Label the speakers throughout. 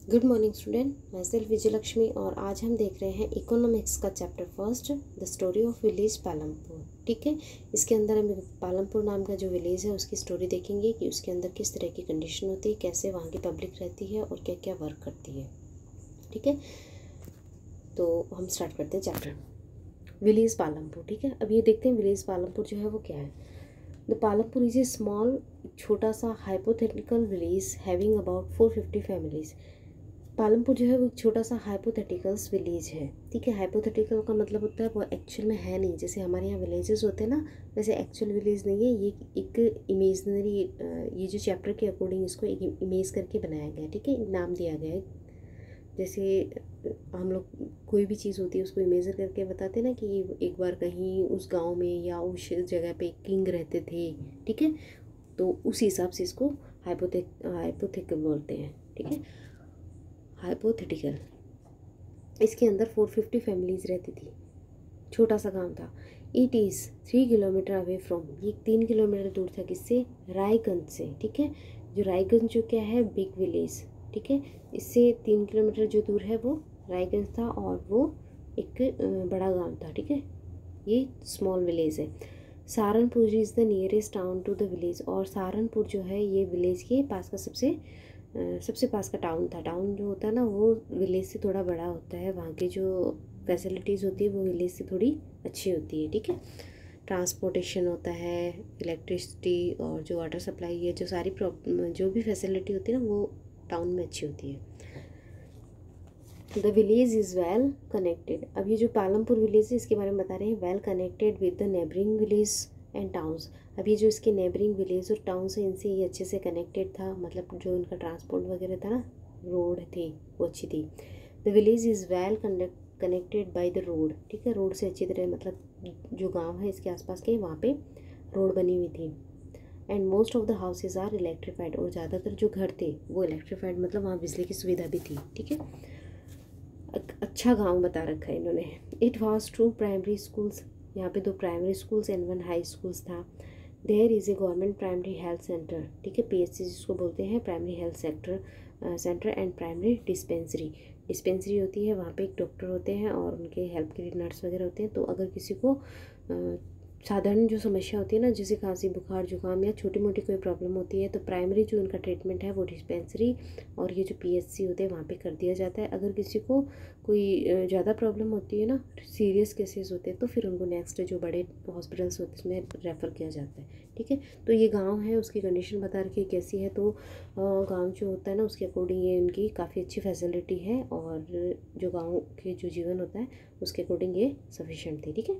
Speaker 1: Good morning student, मैं self Vijayalakshmi और आज हम देख रहे हैं इकोनॉमिक्स का chapter first, the story of village Palampur. ठीक है, इसके अंदर हम पालमपुर नाम का जो विलेज है उसकी स्टोरी देखेंगे कि उसके अंदर किस तरह की कंडीशन होती है, कैसे वहाँ की पब्लिक रहती है और क्या क्या वर्क करती है। ठीक है, तो हम स्टार्ट करते हैं चैप्टर विलेज पालमपुर। ठीक है, अब ये देखते हैं विलेज पालमपुर जो है वो क्या है। The Palampur is a small, छोटा सा hypothetical village having about 450 families. Palampur जो है वो एक छोटा सा हाइपोथेटिकल्स विलेज है। ठीक है, हाइपोथेटिकल का मतलब होता है वो एक्चुअल में है नहीं, जैसे हमारे यहाँ विलेजेस होते हैं ना, वैसे एक्चुअल विलेज नहीं है ये, एक इमेजनरी, ये जो चैप्टर के अकॉर्डिंग इसको एक इमेज करके बनाया गया है। ठीक है, एक नाम दिया गया है। जैसे हम लोग कोई भी चीज़ होती है उसको इमेजर करके बताते हैं ना कि एक बार कहीं उस गांव में या उस जगह पे किंग रहते थे। ठीक है, तो उस हिसाब से इसको हाइपोथेटिकल बोलते हैं। ठीक है, हाइपोथेटिकल। इसके अंदर 450 फैमिलीज रहती थी, छोटा सा गांव था। It is 3 kilometre away from, ये 3 किलोमीटर दूर था किससे, रायगंज से। ठीक है, जो रायगंज जो क्या है बिग विलेज। ठीक है, इससे 3 किलोमीटर जो दूर है वो रायगंज था और वो एक बड़ा गांव था। ठीक है, ये स्मॉल विलेज है। Saharanpur is the nearest town to the village, और सहारनपुर जो है ये विलेज के पास का सबसे पास का टाउन था। टाउन जो होता है ना वो विलेज से थोड़ा बड़ा होता है, वहाँ की जो फैसिलिटीज़ होती है वो विलेज से थोड़ी अच्छी होती है। ठीक है, ट्रांसपोर्टेशन होता है, इलेक्ट्रिसिटी और जो वाटर सप्लाई है, जो सारी जो भी फैसिलिटी होती है ना वो टाउन में अच्छी होती है। The village is well connected. अब ये जो पालमपुर विलेज है इसके बारे में बता रहे हैं, well connected with the neighbouring village and towns. अब ये जो इसके नेबरिंग विलेज और टाउन्स है इनसे ये अच्छे से कनेक्टेड था, मतलब जो इनका ट्रांसपोर्ट वगैरह था ना, रोड थी वो अच्छी थी। The village is well connected by the road. ठीक है, रोड से अच्छी तरह, मतलब जो गांव है इसके आसपास के वहाँ पे रोड बनी हुई थी। And most of the houses are electrified, और ज़्यादातर जो घर थे वो इलेक्ट्रीफाइड, मतलब वहाँ बिजली की सुविधा भी थी। ठीक है, अच्छा गांव बता रखा है इन्होंने। इट वॉज 2 प्राइमरी स्कूल्स, यहाँ पे 2 primary schools and 1 high schools था। There is a government primary health centre. ठीक है, PHC जिसको बोलते हैं, primary health centre and primary dispensary होती है। वहाँ पे एक डॉक्टर होते हैं और उनके हेल्प के लिए नर्स वगैरह होते हैं। तो अगर किसी को साधारण जो समस्या होती है ना, जैसे खांसी बुखार जुकाम या छोटी मोटी कोई प्रॉब्लम होती है, तो प्राइमरी जो उनका ट्रीटमेंट है वो डिस्पेंसरी और ये जो PHC होते हैं वहाँ पे कर दिया जाता है। अगर किसी को कोई ज़्यादा प्रॉब्लम होती है ना, सीरियस केसेस होते हैं, तो फिर उनको नेक्स्ट जो बड़े हॉस्पिटल्स होते हैं उसमें रेफ़र किया जाता है। ठीक है, तो ये गांव है, उसकी कंडीशन बता रखी है कैसी है। तो गांव जो होता है ना उसके अकॉर्डिंग ये उनकी काफ़ी अच्छी फैसिलिटी है, और जो गाँव के जो जीवन होता है उसके अकॉर्डिंग ये सफिशेंट थी। ठीक है,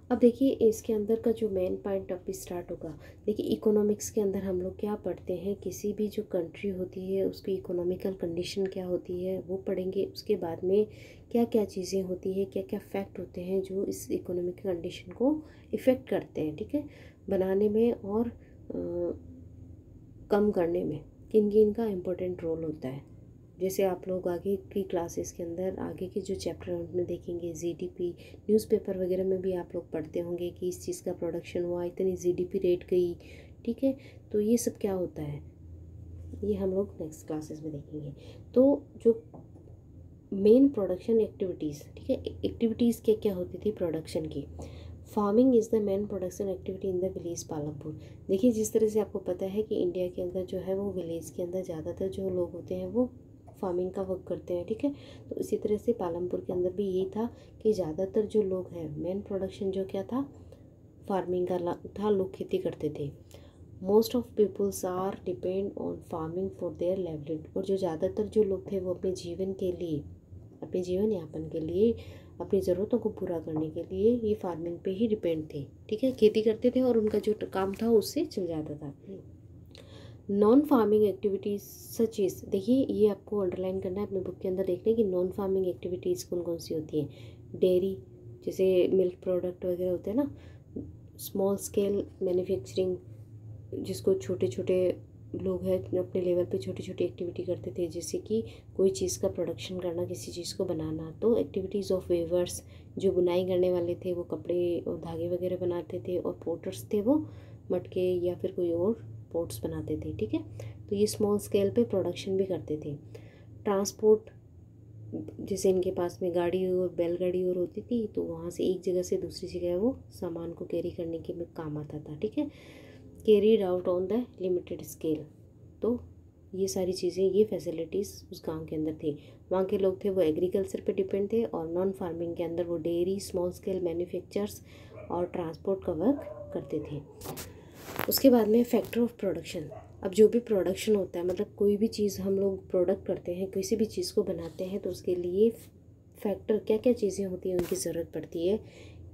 Speaker 1: अब देखिए इसके अंदर का जो मेन पॉइंट अब स्टार्ट होगा। देखिए इकोनॉमिक्स के अंदर हम लोग क्या पढ़ते हैं, किसी भी जो कंट्री होती है उसकी इकोनॉमिकल कंडीशन क्या होती है वो पढ़ेंगे। उसके बाद में क्या क्या चीज़ें होती है, क्या क्या फैक्ट होते हैं जो इस इकोनॉमिक कंडीशन को इफ़ेक्ट करते हैं। ठीक है, बनाने में और कम करने में किन किन का इम्पोर्टेंट रोल होता है। जैसे आप लोग आगे की क्लासेस के अंदर आगे के जो चैप्टर उनमें देखेंगे, GDP, न्यूज़पेपर वगैरह में भी आप लोग पढ़ते होंगे कि इस चीज़ का प्रोडक्शन हुआ, इतनी GDP रेट गई। ठीक है, तो ये सब क्या होता है ये हम लोग नेक्स्ट क्लासेस में देखेंगे। तो जो मेन प्रोडक्शन एक्टिविटीज़, ठीक है, एक्टिविटीज़ क्या क्या होती थी प्रोडक्शन की। Farming is the main production activity in the village Palampur. देखिए जिस तरह से आपको पता है कि इंडिया के अंदर जो है वो विलेज के अंदर ज़्यादातर जो लोग होते हैं वो फार्मिंग का वर्क करते हैं। ठीक है, तो इसी तरह से पालमपुर के अंदर भी यही था कि ज़्यादातर जो लोग हैं मेन प्रोडक्शन जो क्या था, फार्मिंग का था, लोग खेती करते थे। Most of peoples are depend on farming for their livelihood, और जो ज़्यादातर जो लोग थे वो अपने जीवन के लिए, अपने जीवन यापन के लिए, अपनी ज़रूरतों को पूरा करने के लिए ये फार्मिंग पे ही डिपेंड थे। ठीक है, खेती करते थे और उनका जो काम था उससे चल जाता था। Non farming activities such is, देखिए ये आपको अंडरलाइन करना है अपने बुक के अंदर, देखने कि नॉन फार्मिंग एक्टिविटीज़ कौन कौन सी होती हैं। डेयरी, जैसे मिल्क प्रोडक्ट वगैरह होते हैं ना। स्मॉल स्केल मैन्युफैक्चरिंग, जिसको छोटे छोटे लोग हैं अपने लेवल पे छोटी छोटी एक्टिविटी करते थे, जैसे कि कोई चीज़ का प्रोडक्शन करना, किसी चीज़ को बनाना। तो एक्टिविटीज़ ऑफ वेवर्स, जो बुनाई करने वाले थे वो कपड़े और धागे वगैरह बनाते थे, और पोर्टर्स थे वो मटके या फिर कोई और पोर्ट्स बनाते थे। ठीक है, तो ये स्मॉल स्केल पे प्रोडक्शन भी करते थे। ट्रांसपोर्ट, जैसे इनके पास में गाड़ी और बैलगाड़ी और होती थी, तो वहाँ से एक जगह से दूसरी जगह वो सामान को कैरी करने के में काम आता था, ठीक है। Carried out on the limited scale, तो ये सारी चीज़ें, ये फैसिलिटीज़ उस गांव के अंदर थी। वहाँ के लोग थे वो एग्रीकल्चर पे डिपेंड थे, और नॉन फार्मिंग के अंदर वो डेयरी, स्मॉल स्केल मैन्युफैक्चर्स और ट्रांसपोर्ट का वर्क करते थे। उसके बाद में फैक्टर ऑफ प्रोडक्शन। अब जो भी प्रोडक्शन होता है, मतलब कोई भी चीज़ हम लोग प्रोडक्ट करते हैं, किसी भी चीज़ को बनाते हैं, तो उसके लिए फैक्टर क्या क्या चीज़ें होती हैं उनकी ज़रूरत पड़ती है,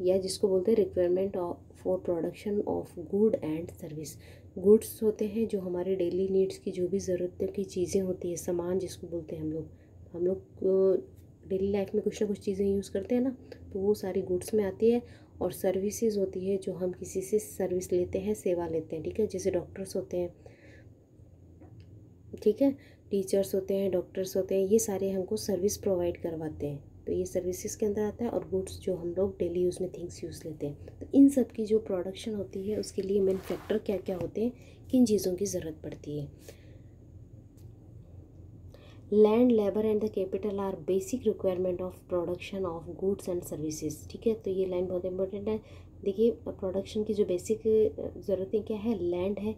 Speaker 1: या जिसको बोलते हैं requirement of for production of good and service. Goods होते हैं जो हमारे डेली नीड्स की जो भी ज़रूरत की चीज़ें होती है, सामान जिसको बोलते हैं हम लोग डेली लाइफ में कुछ ना कुछ चीज़ें यूज़ करते हैं ना, तो वो सारी गुड्स में आती है। और सर्विसेज होती है जो हम किसी से सर्विस लेते हैं, सेवा लेते हैं, ठीक है। जैसे डॉक्टर्स होते हैं, ठीक है, टीचर्स होते हैं, डॉक्टर्स होते हैं, ये सारे हमको सर्विस प्रोवाइड करवाते हैं, तो ये सर्विसेज के अंदर आता है। और गुड्स जो हम लोग डेली यूज़ में थिंग्स यूज़ लेते हैं, तो इन सब की जो प्रोडक्शन होती है उसके लिए मेन फैक्टर क्या क्या होते हैं, किन चीज़ों की ज़रूरत पड़ती है। Land, labour and the capital R basic requirement of production of goods and services, ठीक है। तो ये लाइन बहुत इंपॉर्टेंट है। देखिए, प्रोडक्शन की जो बेसिक ज़रूरतें क्या है, लैंड है,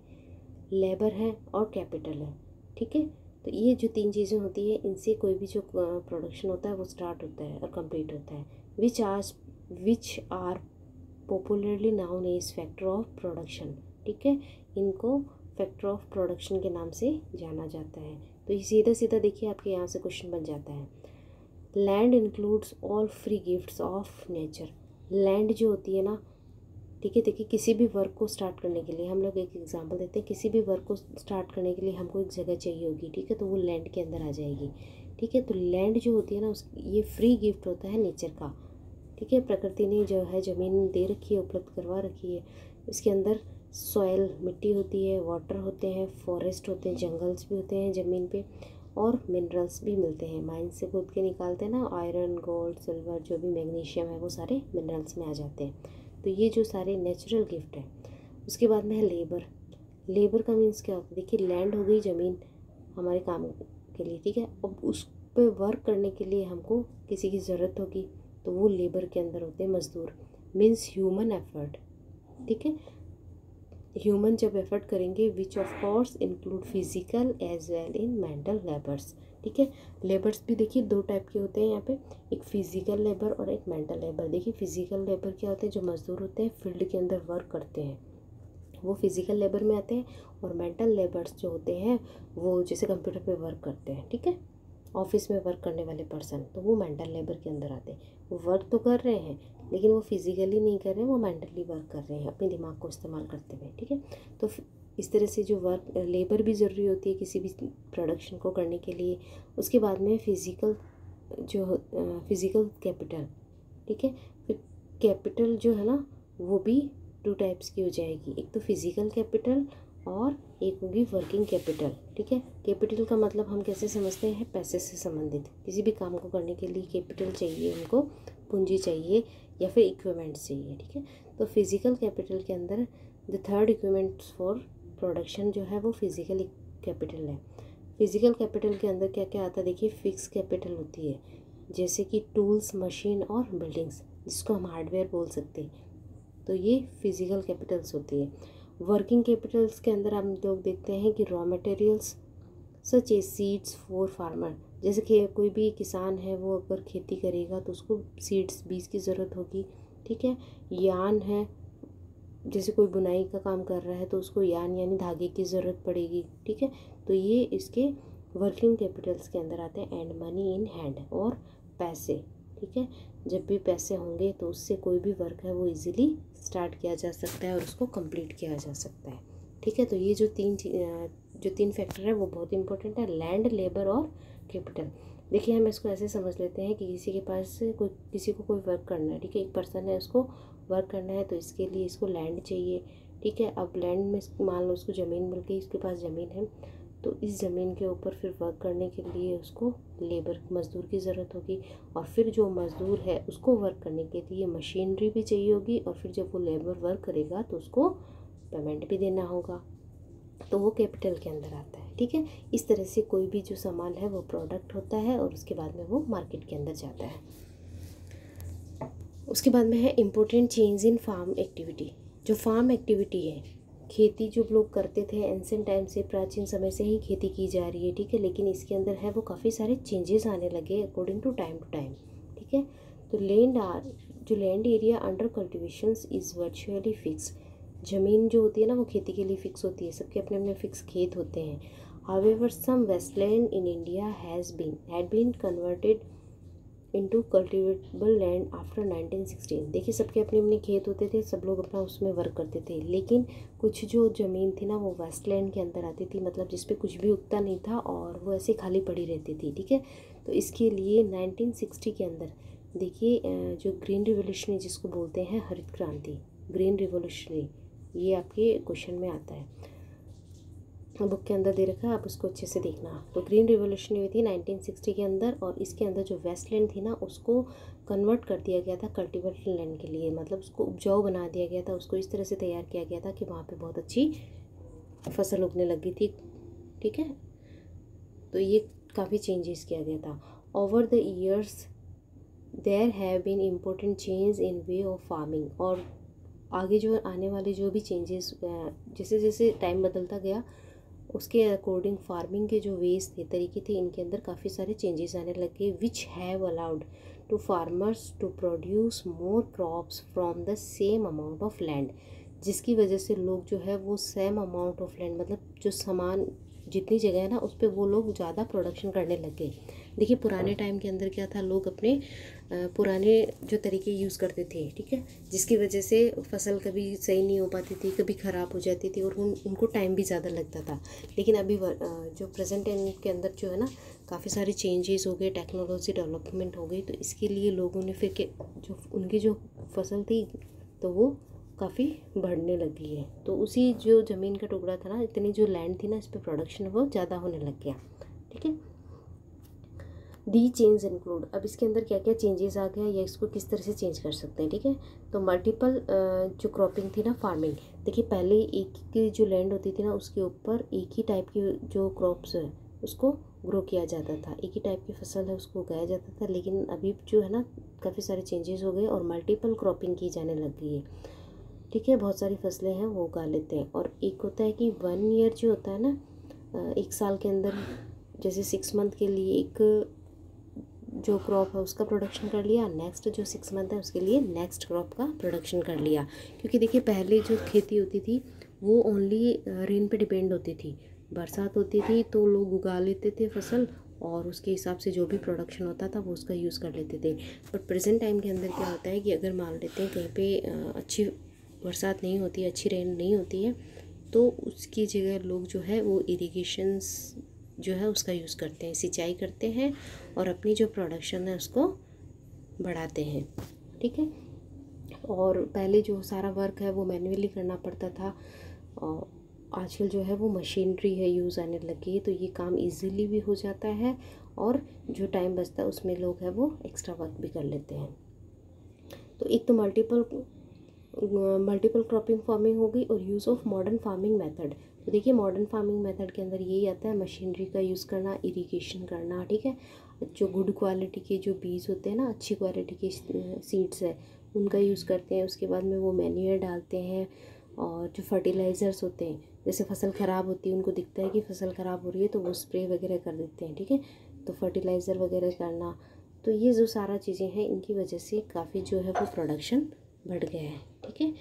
Speaker 1: लेबर है और कैपिटल है, ठीक है। तो ये जो तीन चीज़ें होती है, इनसे कोई भी जो प्रोडक्शन होता है वो स्टार्ट होता है और कंप्लीट होता है। Which are popularly known as factor of production, ठीक है। इनको फैक्टर ऑफ प्रोडक्शन के नाम से जाना जाता है। तो ये सीधा सीधा देखिए आपके यहाँ से क्वेश्चन बन जाता है। Land includes all free gifts of nature. Land जो होती है ना, ठीक है, देखिए किसी भी वर्क को स्टार्ट करने के लिए हम लोग एक एग्जांपल देते हैं, किसी भी वर्क को स्टार्ट करने के लिए हमको एक जगह चाहिए होगी, ठीक है, तो वो लैंड के अंदर आ जाएगी, ठीक है। तो लैंड जो होती है ना, ये फ्री गिफ्ट होता है नेचर का, ठीक है। प्रकृति ने जो है ज़मीन दे रखी है, उपलब्ध करवा रखी है। इसके अंदर सॉइल, मिट्टी होती है, वाटर होते हैं, फॉरेस्ट होते हैं, जंगल्स भी होते हैं ज़मीन पे, और मिनरल्स भी मिलते हैं। माइन से खोद के निकालते हैं ना, आयरन, गोल्ड, सिल्वर, जो भी मैग्नीशियम है वो सारे मिनरल्स में आ जाते हैं। तो ये जो सारे नेचुरल गिफ्ट है। उसके बाद में है लेबर। लेबर का मीन्स क्या होता है, देखिए लैंड हो गई, ज़मीन हमारे काम के लिए, ठीक है। अब उस पर वर्क करने के लिए हमको किसी की ज़रूरत होगी, तो वो लेबर के अंदर होते हैं मज़दूर, मीन्स ह्यूमन एफर्ट, ठीक है। ह्यूमन जब एफर्ट करेंगे, which of course include physical as well in mental labours, ठीक है। लेबर्स भी देखिए दो टाइप के होते हैं यहाँ पे, एक फिजिकल लेबर और एक मेंटल लेबर। देखिए फिजिकल लेबर क्या होते हैं, जो मजदूर होते हैं, फील्ड के अंदर वर्क करते हैं, वो फिजिकल लेबर में आते हैं। और मेंटल लेबर्स जो होते हैं वो जैसे कंप्यूटर पे वर्क करते हैं, ठीक है, ऑफिस में वर्क करने वाले पर्सन, तो वो मेंटल लेबर के अंदर आते हैं। वो वर्क तो कर रहे हैं लेकिन वो फिजिकली नहीं कर रहे हैं, वो मेंटली वर्क कर रहे हैं अपने दिमाग को इस्तेमाल करते हुए, ठीक है। तो इस तरह से जो वर्क लेबर भी ज़रूरी होती है किसी भी प्रोडक्शन को करने के लिए। उसके बाद में फिजिकल कैपिटल, ठीक है। फिर कैपिटल जो है ना वो भी टू टाइप्स की हो जाएगी, एक तो फिजिकल कैपिटल और एक होगी वर्किंग कैपिटल, ठीक है। कैपिटल का मतलब हम कैसे समझते हैं, पैसे से संबंधित। किसी भी काम को करने के लिए कैपिटल चाहिए, उनको पूंजी चाहिए या फिर इक्विपमेंट चाहिए, ठीक है। तो फिजिकल कैपिटल के अंदर the third equipment for production जो है वो फिजिकल कैपिटल है। फिजिकल कैपिटल के अंदर क्या क्या आता है, देखिए फिक्स कैपिटल होती है, जैसे कि टूल्स, मशीन और बिल्डिंग्स, जिसको हम हार्डवेयर बोल सकते हैं, तो ये फिजिकल कैपिटल्स होती है। वर्किंग कैपिटल्स के अंदर हम लोग देखते हैं कि raw materials such A seeds for farmer, जैसे कि कोई भी किसान है वो अगर खेती करेगा तो उसको सीड्स, बीज की ज़रूरत होगी, ठीक है। यान है, जैसे कोई बुनाई का काम कर रहा है तो उसको यान यानी धागे की ज़रूरत पड़ेगी, ठीक है। तो ये इसके वर्किंग कैपिटल्स के अंदर आते हैं। एंड मनी इन हैंड, और पैसे, ठीक है। जब भी पैसे होंगे तो उससे कोई भी वर्क है वो इजीली स्टार्ट किया जा सकता है और उसको कंप्लीट किया जा सकता है, ठीक है। तो ये जो तीन फैक्टर है वो बहुत इंपॉर्टेंट है, लैंड, लेबर और कैपिटल। देखिए हम इसको ऐसे समझ लेते हैं कि किसी को कोई वर्क करना है, ठीक है, एक पर्सन है, उसको वर्क करना है, तो इसके लिए इसको लैंड चाहिए, ठीक है। अब लैंड में मान लो उसको ज़मीन मिल गई, इसके पास ज़मीन है, तो इस ज़मीन के ऊपर फिर वर्क करने के लिए उसको लेबर, मज़दूर की ज़रूरत होगी। और फिर जो मज़दूर है उसको वर्क करने के लिए मशीनरी भी चाहिए होगी, और फिर जब वो लेबर वर्क करेगा तो उसको पेमेंट भी देना होगा, तो वो कैपिटल के अंदर आता है। ठीक है। इस तरह से कोई भी जो सामान है वो प्रोडक्ट होता है और उसके बाद में वो मार्केट के अंदर जाता है। उसके बाद में है important change in farm activity. जो फार्म एक्टिविटी है, खेती जो लोग करते थे एंशिएंट टाइम से, प्राचीन समय से ही खेती की जा रही है, ठीक है, लेकिन इसके अंदर है वो काफ़ी सारे चेंजेस आने लगे अकॉर्डिंग टू टाइम, ठीक है। तो जो land area under cultivations is virtually fix. ज़मीन जो होती है ना वो खेती के लिए फ़िक्स होती है, सबके अपने अपने फ़िक्स खेत होते हैं। However some wasteland in India had been converted into cultivable land after 1916। देखिए सबके अपने अपने खेत होते थे, सब लोग अपना उसमें वर्क करते थे, लेकिन कुछ जो ज़मीन थी ना वो वेस्टलैंड के अंदर आती थी, मतलब जिस पे कुछ भी उगता नहीं था और वो ऐसे खाली पड़ी रहती थी, ठीक है। तो इसके लिए 1960 के अंदर देखिए जो ग्रीन रिवोल्यूशनरी जिसको बोलते हैं, हरित क्रांति, ग्रीन रिवोल्यूशनरी, ये आपके क्वेश्चन में आता है, बुक के अंदर दे रखा है, आप उसको अच्छे से देखना। तो ग्रीन रिवोल्यूशन हुई थी 1960 के अंदर, और इसके अंदर जो वेस्टलैंड थी ना उसको कन्वर्ट कर दिया गया था कल्टिवेबल लैंड के लिए, मतलब उसको उपजाऊ बना दिया गया था, उसको इस तरह से तैयार किया गया था कि वहाँ पे बहुत अच्छी फसल उगने लगी थी, ठीक है। तो ये काफ़ी चेंजेस किया गया था। Over the years there have been important change in way of farming. और आगे जो आने वाले जो भी चेंजेस, जैसे जैसे टाइम बदलता गया उसके अकॉर्डिंग फार्मिंग के जो वेज थे, तरीके थे, इनके अंदर काफ़ी सारे चेंजेस आने लगे, which have allowed to farmers to produce more crops from the same amount of land. जिसकी वजह से लोग जो है वो सेम अमाउंट ऑफ लैंड, मतलब जो सामान जितनी जगह है ना उस पर वो लोग ज़्यादा प्रोडक्शन करने लग गए। देखिए पुराने टाइम के अंदर क्या था, लोग अपने पुराने जो तरीके यूज़ करते थे, ठीक है, जिसकी वजह से फसल कभी सही नहीं हो पाती थी, कभी ख़राब हो जाती थी और उनको टाइम भी ज़्यादा लगता था। लेकिन अभी जो प्रेजेंट टाइम के अंदर जो है ना काफ़ी सारे चेंजेस हो गए, टेक्नोलॉजी डेवलपमेंट हो गई, तो इसके लिए लोगों ने फिर के जो उनकी जो फसल थी तो वो काफ़ी बढ़ने लगी है। तो उसी जो ज़मीन का टुकड़ा था ना, इतनी जो लैंड थी ना, इस पर प्रोडक्शन वो ज़्यादा होने लग गया, ठीक है। दी चेंज इंक्लूड, अब इसके अंदर क्या क्या चेंजेस आ गया या इसको किस तरह से चेंज कर सकते हैं, ठीक है। तो मल्टीपल जो क्रॉपिंग थी ना, फार्मिंग, देखिए पहले एक की जो लैंड होती थी ना उसके ऊपर एक ही टाइप की जो क्रॉप्स है उसको ग्रो किया जाता था, एक ही टाइप की फसल है उसको उगाया जाता था। लेकिन अभी जो है ना काफ़ी सारे चेंजेस हो गए और मल्टीपल क्रॉपिंग की जाने लग गई है, ठीक है, बहुत सारी फसलें हैं वो उगा लेते हैं। और एक होता है कि 1 ईयर जो होता है ना, एक साल के अंदर जैसे 6 मंथ के लिए एक जो क्रॉप है उसका प्रोडक्शन कर लिया, नेक्स्ट जो 6 मंथ है उसके लिए नेक्स्ट क्रॉप का प्रोडक्शन कर लिया। क्योंकि देखिए पहले जो खेती होती थी वो ओनली रेन पे डिपेंड होती थी, बरसात होती थी तो लोग उगा लेते थे फसल और उसके हिसाब से जो भी प्रोडक्शन होता था वो उसका यूज़ कर लेते थे। बट प्रेजेंट टाइम के अंदर क्या होता है कि अगर मान लेते हैं कहीं पे अच्छी बरसात नहीं होती है, अच्छी रेन नहीं होती है, तो उसकी जगह लोग जो है वो इरिगेशंस जो है उसका यूज़ करते हैं, सिंचाई करते हैं और अपनी जो प्रोडक्शन है उसको बढ़ाते हैं, ठीक है। और पहले जो सारा वर्क है वो मैन्युअली करना पड़ता था, और आजकल जो है वो मशीनरी है यूज़ आने लगी, तो ये काम इजीली भी हो जाता है और जो टाइम बचता है उसमें लोग है वो एक्स्ट्रा वर्क भी कर लेते हैं। तो एक तो मल्टीपल क्रॉपिंग फार्मिंग हो गई और use of modern farming method. तो देखिए मॉडर्न फार्मिंग मेथड के अंदर यही आता है, मशीनरी का यूज़ करना, इरिगेशन करना, ठीक है, जो गुड क्वालिटी के जो बीज होते हैं ना, अच्छी क्वालिटी के सीड्स है उनका यूज़ करते हैं। उसके बाद में वो मैन्यूर डालते हैं और जो फर्टिलाइज़र्स होते हैं, जैसे फसल ख़राब होती है, उनको दिखता है कि फसल ख़राब हो रही है तो वो स्प्रे वगैरह कर देते हैं, ठीक है, तो फर्टिलाइज़र वगैरह करना। तो ये जो सारा चीज़ें हैं इनकी वजह से काफ़ी जो है वो प्रोडक्शन बढ़ गया है, ठीक है।